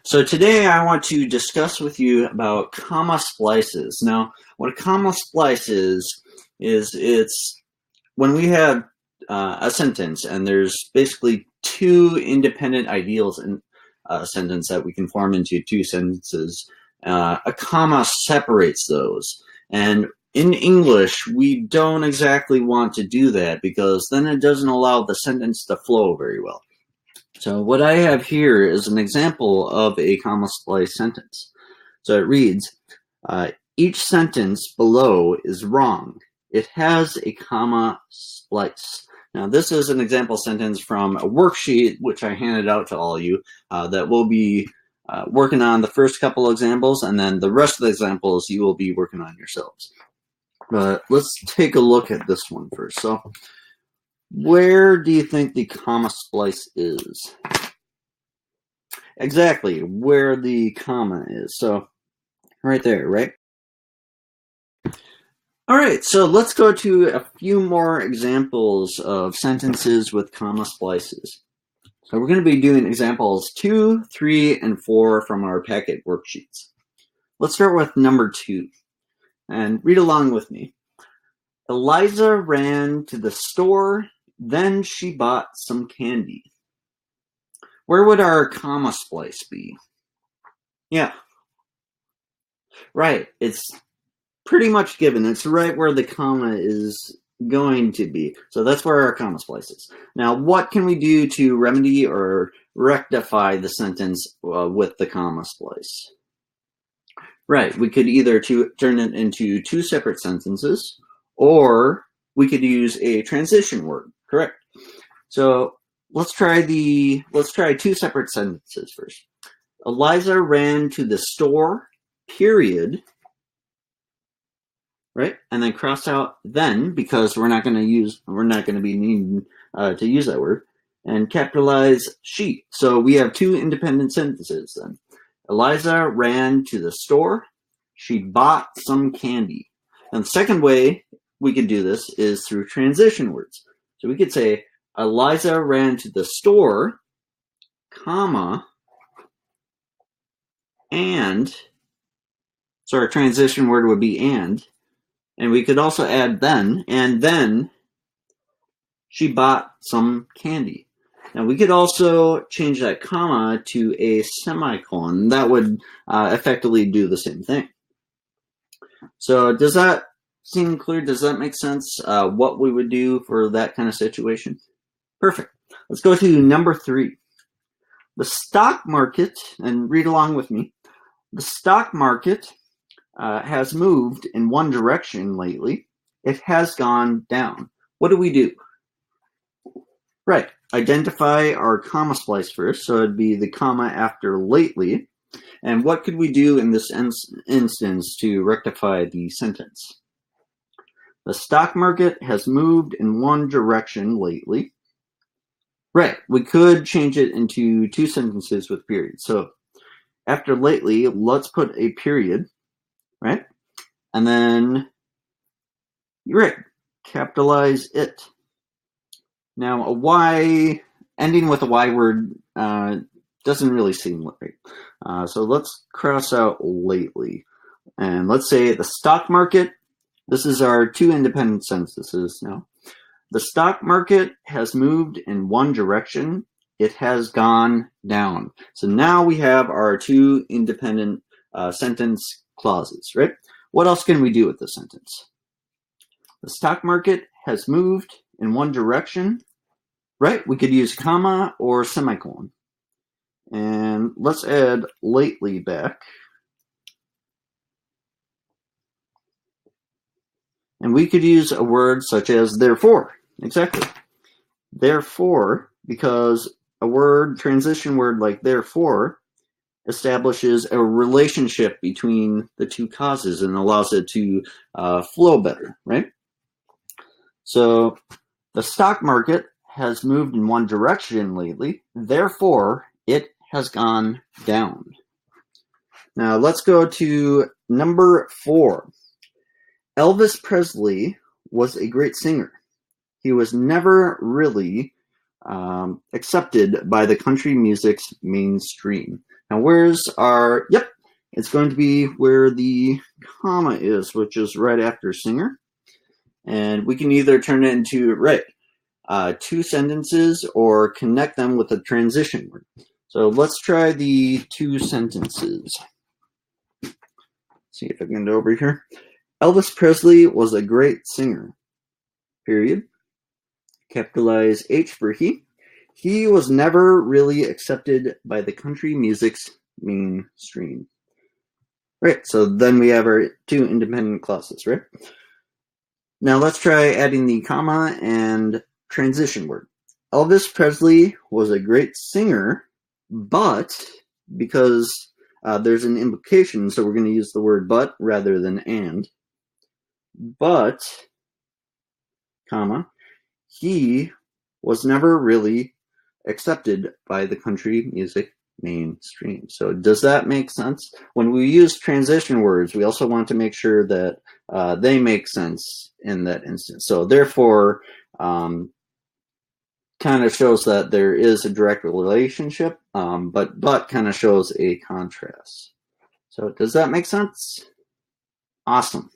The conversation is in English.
So today I want to discuss with you about comma splices. Now, what a comma splice is it's when we have a sentence and there's basically two independent ideals in a sentence that we can form into two sentences. A comma separates those. And in English, we don't exactly want to do that because then it doesn't allow the sentence to flow very well. So what I have here is an example of a comma splice sentence. So it reads, each sentence below is wrong. It has a comma splice. Now this is an example sentence from a worksheet which I handed out to all of you that we'll be working on the first couple examples, and then the rest of the examples you will be working on yourselves. But let's take a look at this one first. So where do you think the comma splice is? Exactly, where the comma is. So right there, right? All right, so let's go to a few more examples of sentences with comma splices. So we're going to be doing examples 2, 3, and 4 from our packet worksheets. Let's start with number 2, and read along with me. Eliza ran to the store, then she bought some candy. Where would our comma splice be? Yeah, right, it's pretty much given. It's right where the comma is going to be. So that's where our comma splice is. Now, what can we do to remedy or rectify the sentence with the comma splice? Right, we could either turn it into two separate sentences, or we could use a transition word, correct? So let's try two separate sentences first. Eliza ran to the store, period, right? And then cross out then, because we're not going to be needing to use that word, and capitalize she. So we have two independent sentences then. Eliza ran to the store. She bought some candy. And the second way we could do this is through transition words. So we could say, Eliza ran to the store, comma, and, so our transition word would be and we could also add then, and then she bought some candy. Now we could also change that comma to a semicolon. That would effectively do the same thing. So does that seem clear? Does that make sense? What we would do for that kind of situation? Perfect. Let's go to number 3. The stock market, and read along with me. The stock market has moved in one direction lately. It has gone down. What do we do? Right, identify our comma splice first, so it'd be the comma after lately. And what could we do in this instance to rectify the sentence? The stock market has moved in one direction lately. Right, we could change it into two sentences with periods. So after lately, let's put a period, right? And then, you're right, capitalize it. Now, a Y, ending with a Y word doesn't really seem right. So let's cross out lately. And let's say the stock market, this is our two independent sentences now. The stock market has moved in one direction. It has gone down. So now we have our two independent sentence clauses, right? What else can we do with this sentence? The stock market has moved in one direction, right? We could use comma or semicolon. And let's add lately back. And we could use a word such as therefore. Exactly. Therefore, because a word, transition word like therefore, establishes a relationship between the two causes and allows it to flow better, right? So the stock market has moved in one direction lately, therefore it has gone down. Now let's go to number 4. Elvis Presley was a great singer. He was never really accepted by the country music's mainstream. Now where's our, yep, it's going to be where the comma is, which is right after singer. And we can either turn it into, two sentences or connect them with a transition word. So let's try the two sentences. See if I can go over here. Elvis Presley was a great singer. Period. Capitalize H for he. He was never really accepted by the country music's mainstream. Right, so then we have our two independent clauses, right? Now let's try adding the comma and transition word. Elvis Presley was a great singer, but, because there's an implication, so we're going to use the word but rather than and. But, comma, he was never really accepted by the country music mainstream. So does that make sense? When we use transition words, we also want to make sure that they make sense in that instance. So therefore, kind of shows that there is a direct relationship, but kind of shows a contrast. So does that make sense? Awesome.